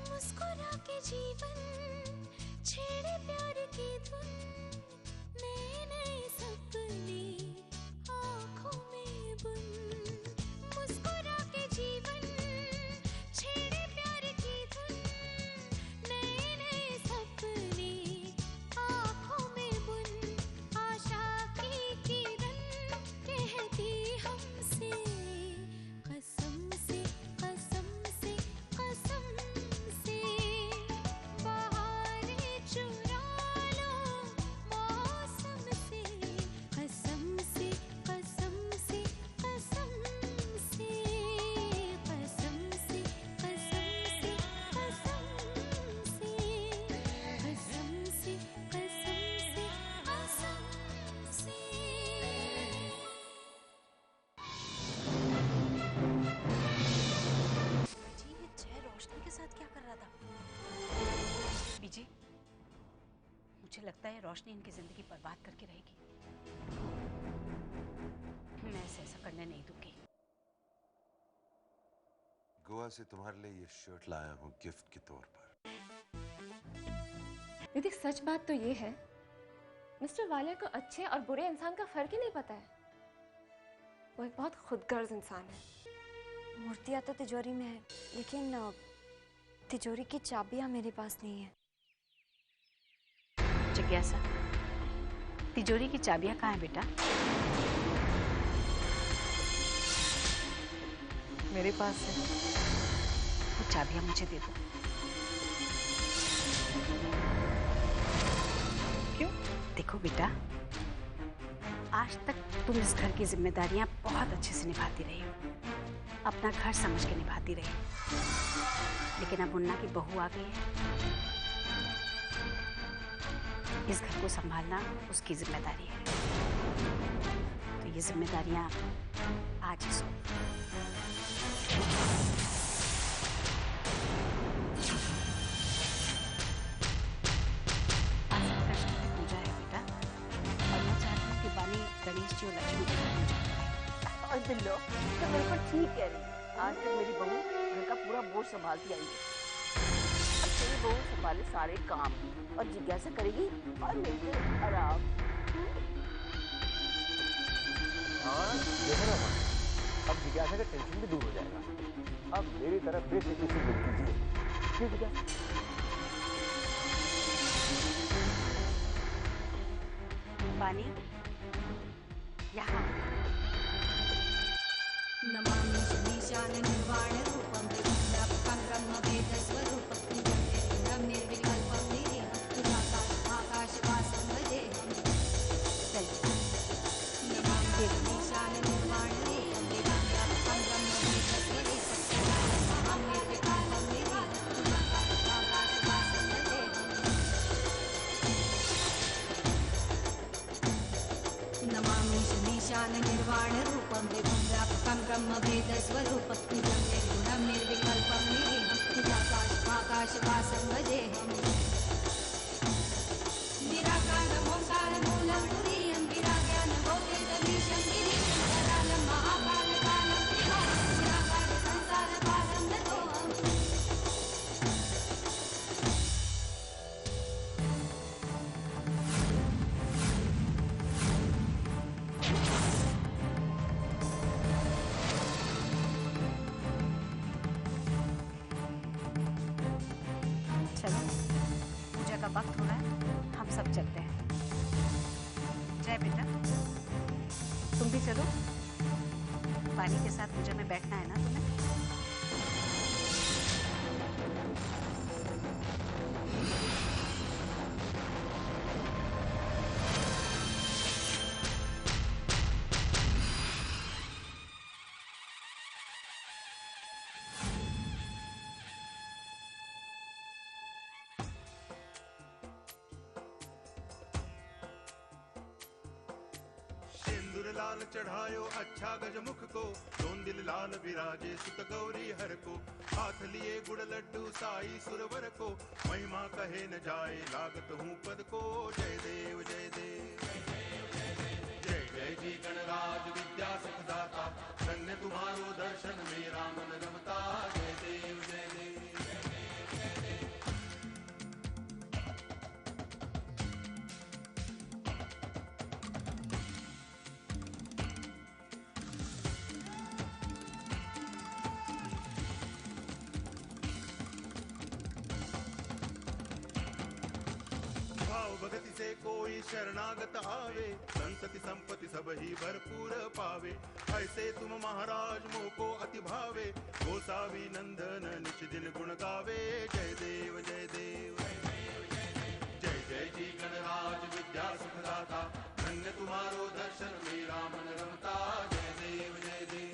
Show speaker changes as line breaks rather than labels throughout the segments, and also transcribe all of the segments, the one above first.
मुस्कुरा के जीवन छेड़े प्यार की धुन, नए नए सपने आँखों में बुन। मुस्कुरा के जीवन छेड़े प्यार की धुन, नए नए सपने आँखों में बुन। आशा की किरण कहती हमसे कसम से कसम से कसम से, बहारें चुरा लो मौसम से, कसम से कसम से कसम से, कसम से कसम से कसम से, कसम से कसम से कसम से।
जी ये जय रोशनी के साथ क्या कर रहा था? बीजी, मुझे लगता है रोशनी इनकी जिंदगी बर्बाद करके रहेगी। मैं ऐसे ऐसा करने नहीं दूंगी।
गोवा से तुम्हारे लिए ये शर्ट लाया हूँ गिफ्ट के तौर पर।
दीदी सच बात तो ये है, मिस्टर वालिया को अच्छे और बुरे इंसान का फर्क ही नहीं पता है। वो एक बहुत खुदगर्ज इंसान है।
मूर्तियाँ तो तिजोरी में है, लेकिन तिजोरी की चाबियाँ मेरे पास नहीं है।
जिज्ञासा, तिजोरी की चाबियां कहाँ है बेटा?
मेरे पास है।
वो चाबियां मुझे दे दो।
क्यों?
देखो बेटा, आज तक तुम इस घर की जिम्मेदारियां बहुत अच्छे से निभाती रही हो, अपना घर समझ के निभाती रही हो। लेकिन अब मुन्ना की बहू आ गई है, इस घर को संभालना उसकी जिम्मेदारी है। तो ये जिम्मेदारियां आज ही सौंप। पूजा है बेटा, और मैं चाहती हूँ कि बानी गणेश जी और लक्ष्मी जी की पूजा करें।
और बिल्लो तो मेरे पर ठीक कह रही है। आज तक मेरी बहू घर का पूरा बोझ संभालती आई है, अब तेरी बहू संभाले सारे काम और जिज्ञासा करेगी और मेरे आराम।
हाँ देखो ना माँ, अब जिज्ञासा का टेंशन भी दूर हो जाएगा। अब मेरी तरफ बेफिक्री से दिल कीजिए। क्यों जिज्ञासा?
बानी यहाँ।
नमामि शनीशान निर्वाण रूपं व्यापकं ब्रह्मवेदस्वरूपं निजं निर्विकल्पं निरीहं आकाशवासं भजेऽहम्। नमामि शनीशान निर्वाण रूपं व्यापकं ब्रह्मवेदस्वरूपं निजं निर्विकल्पं निरीहं आकाशवासं भजेऽहम्। नमामि शनीशान निर्वाण रूपं विभुं व्यापकं ब्रह्मवेदस्वरूपं निजं निर्गुणं निर्विकल्पं निरीहं आकाशवासं भजेऽहम्। निराकारमोङ्कारमूलं तुरीयं विराज्ञानभोगेदमीशं गिरीशं करालं महाकालकालं त्रिलोकं निराकारसंसारपालं नतोऽहम्।
चलो, पूजा का वक्त हो रहा है, हम सब चलते हैं। जय बेटा, तुम भी चलो। पानी के साथ पूजा में बैठना है ना तुम्हें?
सिंदूर लाल चढ़ायो अच्छा गजमुख को, दोन दिल लाल विराजे सुत गौरी हर को। हाथ लिए गुड़ लड्डू साई सुरवर को, महिमा कहे न जाए लागत हूँ पद को। जय देव जय देव जय जय जी गणराज विद्या सुखदाता, धन्य तुम्हारो दर्शन मेरा मन रमता। जय देव जय देव। भगति से कोई शरणागत आवे, संतति संपत्ति सब ही भरपूर पावे। ऐसे तुम महाराज मोको अति भावे, गोसावी नंदन निच दिन गुण गावे। जय देव जय देव जय जय जी गणराज विद्या सुखदाता, धन्य तुम्हारो दर्शन मेरा मन रमता। जय देव जय देव।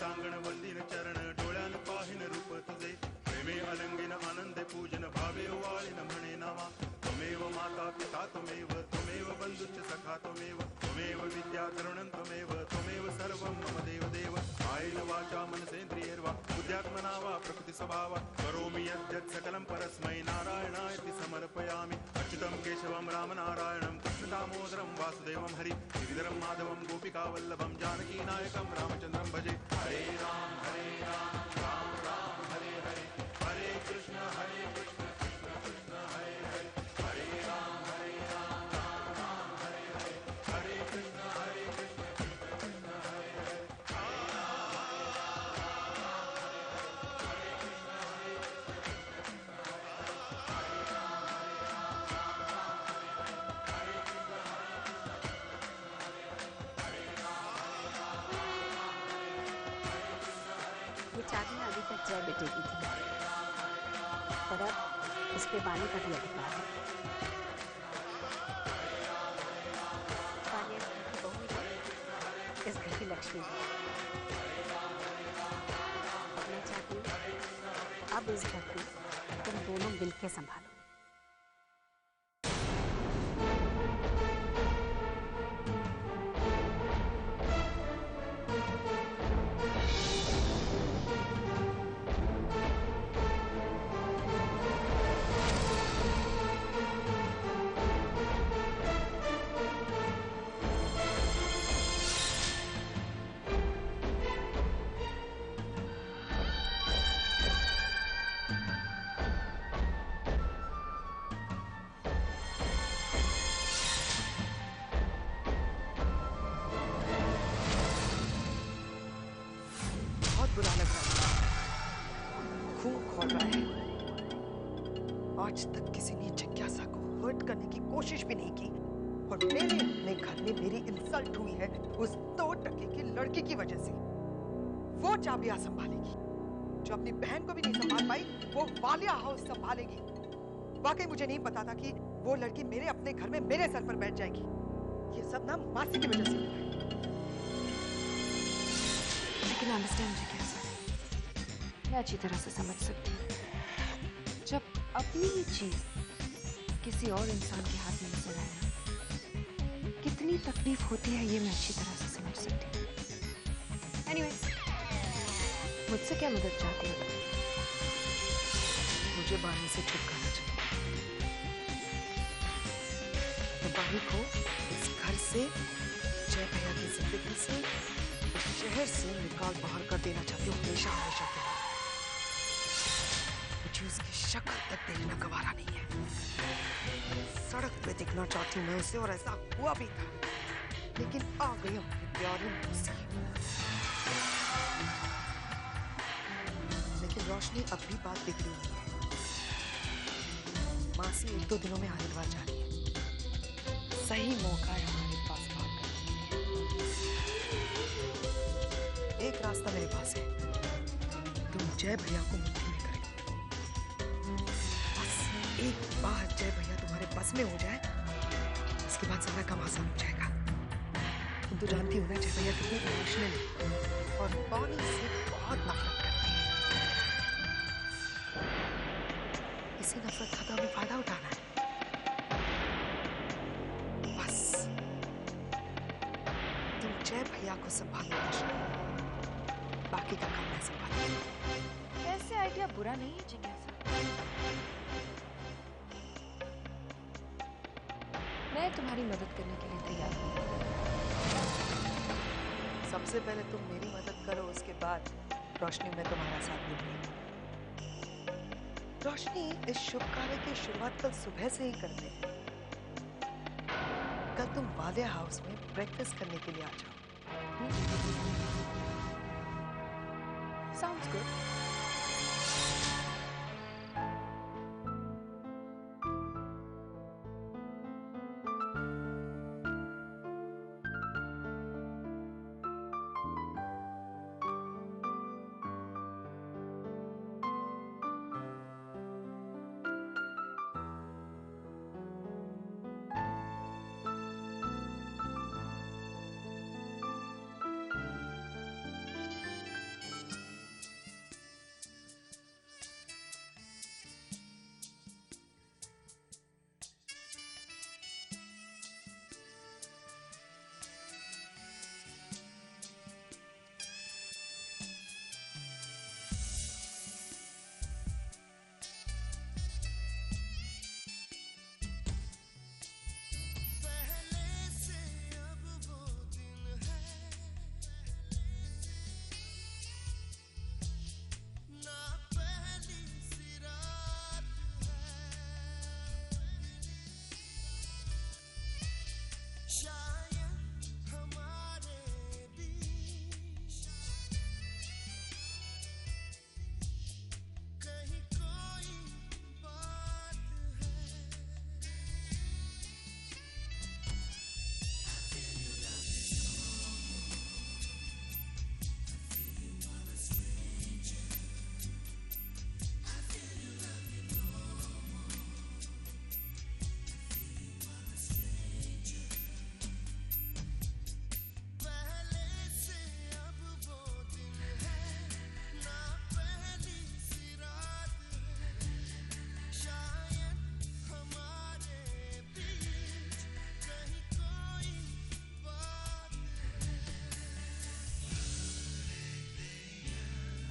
टांगण वंदिन चरण डोळ्यान पाहिन रूप तुझे, प्रेमे अलंगिन आनंदे पूजन भावे वाळिन म्हणे नामा। त्वमेव माता पिता त्वमेव, त्वमेव बंधुश्च सखा त्वमेव, त्वमेव विद्या करुणं त्वमेव, त्वमेव सर्वं मम देव देव। कायेन वाचा मनसेन्द्रियैर्वा बुद्ध्यात्मना वा प्रकृति स्वभावा, करोमि यद्यत् सकलं परस्मै नारायणायति समर्पयामि। अच्युतं केशवं राम नारायणं कृष्ण दामोदरं वासुदेवं हरि, गिरिधरं माधवं गोपिका वल्लभं जानकी नायकं रामचंद्रं भजे। हरे राम राम राम हरे हरे, हरे कृष्ण कृष्ण कृष्ण हरे हरे, हरे राम राम राम हरे हरे, हरे कृष्ण कृष्ण कृष्ण हरे हरे।
ये चाबी अभी तक जय बेटे की थी, पर अब इस पे बानी का भी अधिकार है। बानी इस घर की बहू है, इस घर की लक्ष्मी है। मैं चाहती हूँ अब इस घर को तुम दोनों मिलके संभालो।
बुरा लग रहा है, खून खोल रहा है। आज तक किसी ने जिज्ञासा को हर्ट करने की कोशिश भी नहीं की, और मेरे अपने घर में मेरी इंसल्ट हुई है उस 2 टके की लड़की की वजह से। वो चाबियां संभालेगी, जो अपनी बहन को भी नहीं संभाल पाई वो वालिया हाउस संभालेगी। वाकई मुझे नहीं पता था कि वो लड़की मेरे अपने घर में मेरे सर पर बैठ जाएगी। ये सब ना मासी की वजह से हुआ है।
लेकिन अंडरस्टैंड मुझे कैसा है, मैं अच्छी तरह से समझ सकती हूँ। जब अपनी ही चीज किसी और इंसान के हाथ में नजर आए कितनी तकलीफ होती है, ये मैं अच्छी तरह से समझ सकती हूँ। एनीवे, मुझसे क्या मदद चाहती हो?
मुझे बानी से छुटकारा चाहिए। मैं बानी को इस घर से, जय भैया की जिंदगी से, इस शहर से निकाल बाहर कर देना चाहती हूँ, हमेशा हमेशा के लिए। मुझे उसकी शक्ल तक देखना गवारा नहीं है। सड़क पे दिखना चाहती हूँ मैं उसे, और ऐसा हुआ भी था, लेकिन आ गई अपनी प्यारी मौसी। लेकिन रोशनी अब भी बात बिगड़ी नहीं है। मासी 1-2 दिनों में हरिद्वार जा रही है। सही मौका है हमारे पास बात करने के लिए। एक रास्ता मेरे पास है, तुम जय भैया को मुट्ठी में करेगी। बस एक बार जय भैया तुम्हारे बस में हो जाए, इसके बाद सारा काम आसान हो जाएगा। तुम तो जानती हो ना जय भैया कितने इमोशनल है और पानी से बहुत नफरत करती है। इसी नफरत का तो हमें फायदा उठाना है। बस तुम जय भैया को संभालो, बाकी का काम मैं संभालूंगी।
ऐसे आइडिया बुरा नहीं है जिज्ञासा। मैं तुम्हारी मदद करने के लिए तैयार हूँ।
सबसे पहले तुम मेरी मदद करो, उसके बाद रोशनी में तुम्हारा साथ दूंगी। रोशनी, इस शुभ कार्य की शुरुआत कल सुबह से ही करते हैं। कल तुम वालिया हाउस में ब्रेकफास्ट करने के लिए आ जाओ।
Sounds good.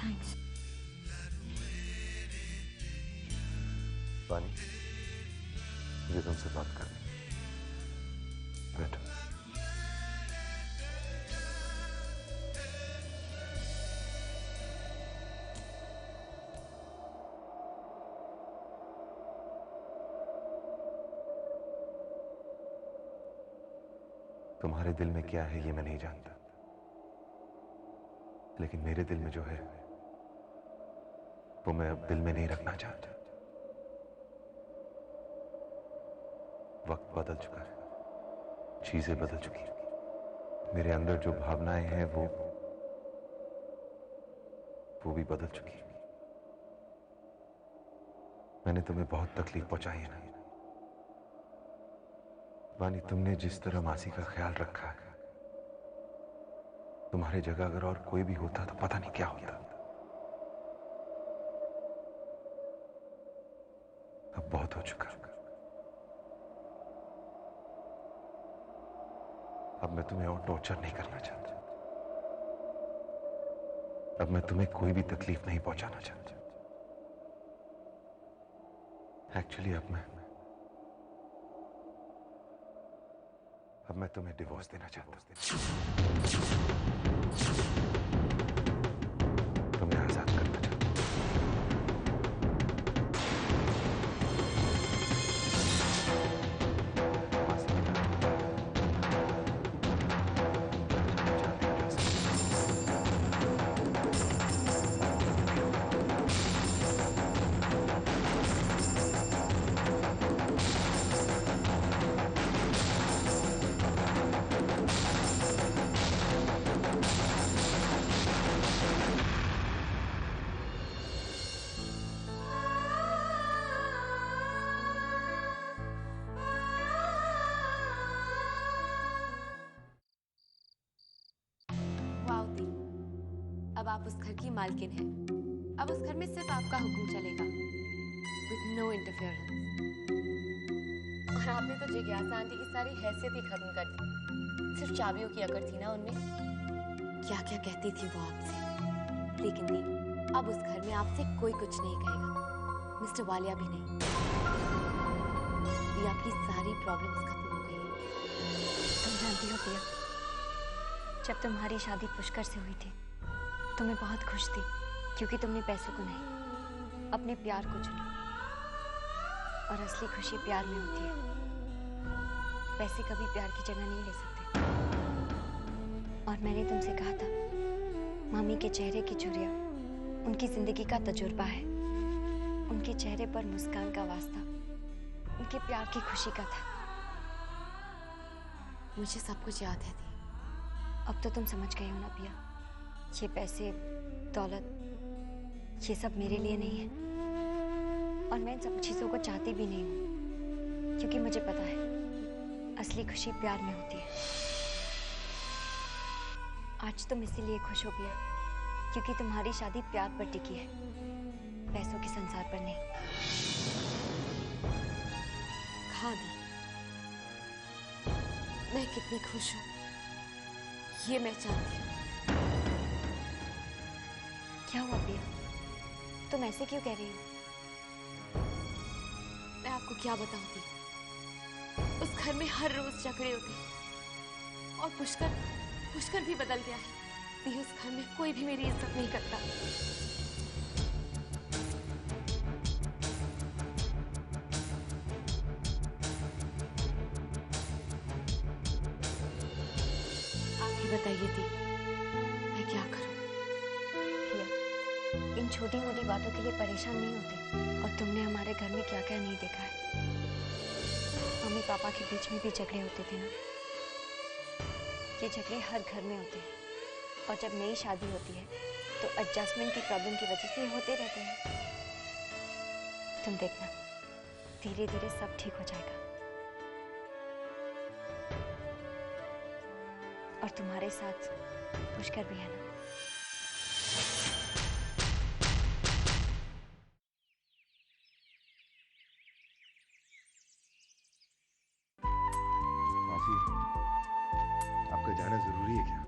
Thanks.
वानी, मुझे तुमसे बात करनी। बैठो। तुम्हारे दिल में क्या है ये मैं नहीं जानता, लेकिन मेरे दिल में जो है वो मैं अब दिल में नहीं रखना चाहता। वक्त बदल चुका है, चीजें बदल चुकी हैं। मेरे अंदर जो भावनाएं हैं वो भी बदल चुकी हैं। मैंने तुम्हें बहुत तकलीफ पहुंचाई है ना वानी। तुमने जिस तरह मासी का ख्याल रखा है, तुम्हारी जगह अगर और कोई भी होता तो पता नहीं क्या होता। अब बहुत हो चुका। अब मैं तुम्हें और टॉर्चर नहीं करना चाहता। अब मैं तुम्हें कोई भी तकलीफ नहीं पहुंचाना चाहता। एक्चुअली अब मैं तुम्हें डिवोर्स देना चाहता हूं। तुम्हें आजाद करना चाहता हूं।
अब आप उस घर की मालकिन हैं। अब उस घर में सिर्फ आपका हुक्म चलेगा, विद नो इंटरफेरेंस। और आपने तो जिज्ञासा आंटी की सारी हैसियत ही खत्म कर दी। सिर्फ चाबियों की अकड़ थी ना उनमें। क्या क्या कहती थी वो आपसे, लेकिन नहीं, अब उस घर में आपसे कोई कुछ नहीं कहेगा, मिस्टर वालिया भी नहीं। प्रिया की सारी प्रॉब्लम्स खत्म हो गई हैं।
तुम जानती हो प्रिया, जब तुम्हारी शादी पुष्कर से हुई थी तो मैं बहुत खुश थी, क्योंकि तुमने पैसों को नहीं, अपने प्यार को चुना। और असली खुशी प्यार में होती है। पैसे कभी प्यार की जगह नहीं ले सकते। और मैंने तुमसे कहा था, मामी के चेहरे की चुरिया उनकी जिंदगी का तजुर्बा है। उनके चेहरे पर मुस्कान का वास्ता उनके प्यार की खुशी का था।
मुझे सब कुछ याद है दी।
अब तो तुम समझ गए हो ना पिया, ये पैसे, दौलत, ये सब मेरे लिए नहीं है। और मैं इन सब चीजों को चाहती भी नहीं हूँ, क्योंकि मुझे पता है असली खुशी प्यार में होती है। आज तुम इसीलिए खुश हो पिया, क्योंकि तुम्हारी शादी प्यार पर टिकी है, पैसों के संसार पर नहीं।
हाँ दी, मैं कितनी खुश हूँ ये मैं चाहती हूँ।
क्या हुआ पिया, तुम ऐसे क्यों कह रही हो?
मैं आपको क्या बताऊं, उस घर में हर रोज झगड़े होते हैं। और पुष्कर भी बदल गया है। दी, उस घर में कोई भी मेरी इज्जत नहीं करता। आप ही बताइए दी, मैं क्या करूं?
पिया, इन छोटी मोटी बातों के लिए परेशान नहीं होते। और तुमने हमारे घर में क्या क्या नहीं देखा है। मम्मी पापा के बीच में भी झगड़े होते थे ना। ये झगड़े हर घर में होते हैं। और जब नई शादी होती है तो एडजस्टमेंट की प्रॉब्लम की वजह से होते रहते हैं। तुम देखना, धीरे धीरे सब ठीक हो जाएगा। और तुम्हारे साथ पुष्कर भी है ना।
आपका जाना जरूरी है क्या?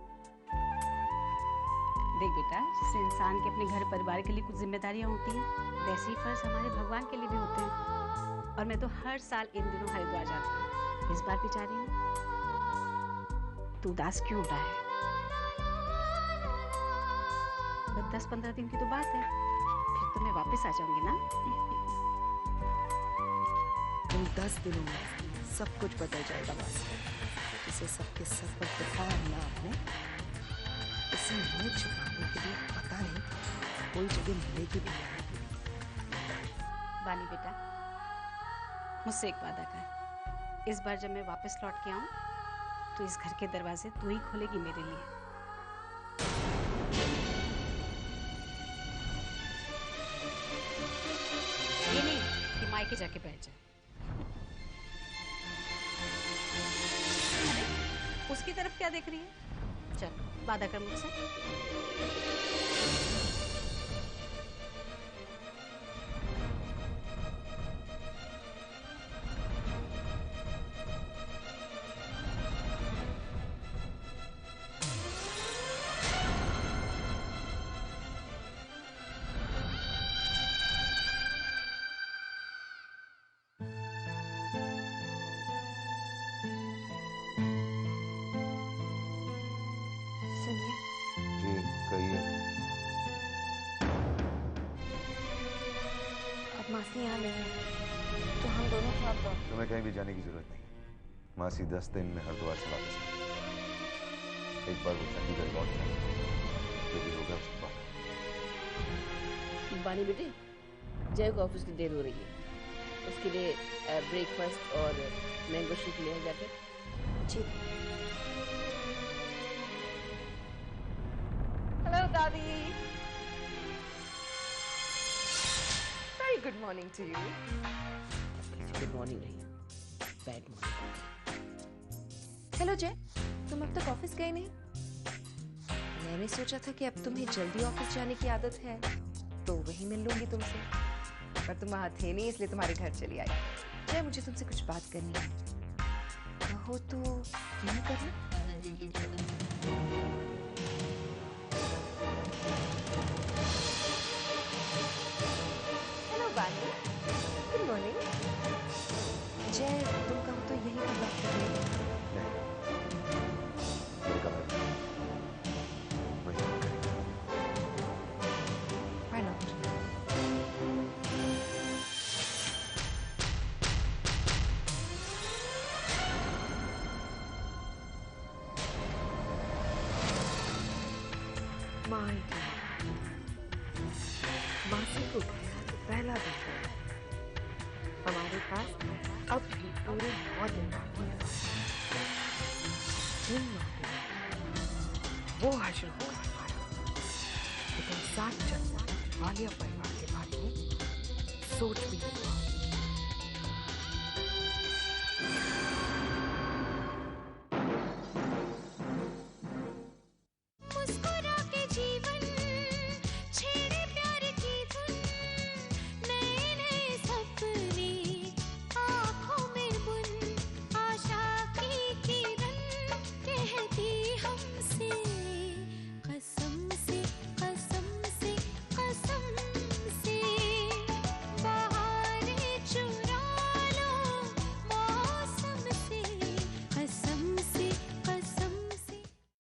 देख बेटा, जैसे इंसान के अपने घर परिवार के लिए कुछ जिम्मेदारियां होती हैं, वैसे ही फर्ज हमारे भगवान के लिए भी होते हैं। और मैं तो हर साल इन दिनों हरिद्वार जाती हूँ, इस बार भी जा रही हूँ। तू उदास क्यों हो रहा है? बस 10-15 दिन की तो बात है, फिर तो मैं वापस आ जाऊंगी ना।
इन 10 दिनों में सब कुछ बदल जाएगा मास्टर। इसे सबके सर पर दिखाया ना आपने, इसे मुंह छुपाने के लिए पता नहीं कोई जगह मिलेगी भी नहीं।
बानी बेटा, मुझसे एक वादा कर, इस बार जब मैं वापस लौट के आऊं तो इस घर के दरवाजे तू ही खोलेगी मेरे लिए। ये नहीं कि मायके जाके बैठ जाए। उसकी तरफ क्या देख रही है? चल वादा कर मुझसे।
मासी यहाँ नहीं है तो हम दोनों को अब
तुम्हें कहीं भी जाने की जरूरत नहीं। मासी 10 दिन में हरिद्वार से वापस आएगी। एक बार वो चंडीगढ़ लौट जाए, जो भी होगा उसके बाद।
बानी बेटे, जय को ऑफिस की देर हो रही है, उसके लिए ब्रेकफास्ट और मैंगो शेक ले जाके।
जी।
हेलो दादी। Good morning to you.
Good morning नहीं, bad morning.
हेलो जय, तुम अब तक ऑफिस गए नहीं? मैंने सोचा था कि अब तुम्हें जल्दी ऑफिस जाने की आदत है तो वहीं मिल लूंगी तुमसे, पर तुम वहां थे नहीं इसलिए तुम्हारे घर चली आई। जय, मुझे तुमसे कुछ बात करनी है। कहो तो नहीं करना? हेलो बानी, गुड मॉर्निंग। जय, तुम कहो तो यही पर बात कर रहे हो। Why not?
माय मासी को पहला दिन हमारे पास अब भी पूरे 9 दिन बाकी हैं। इन 9 दिन वो हासिल होगा हमारा कि तुम साथ चलना वालिया परिवार के बारे में सोच भी नहीं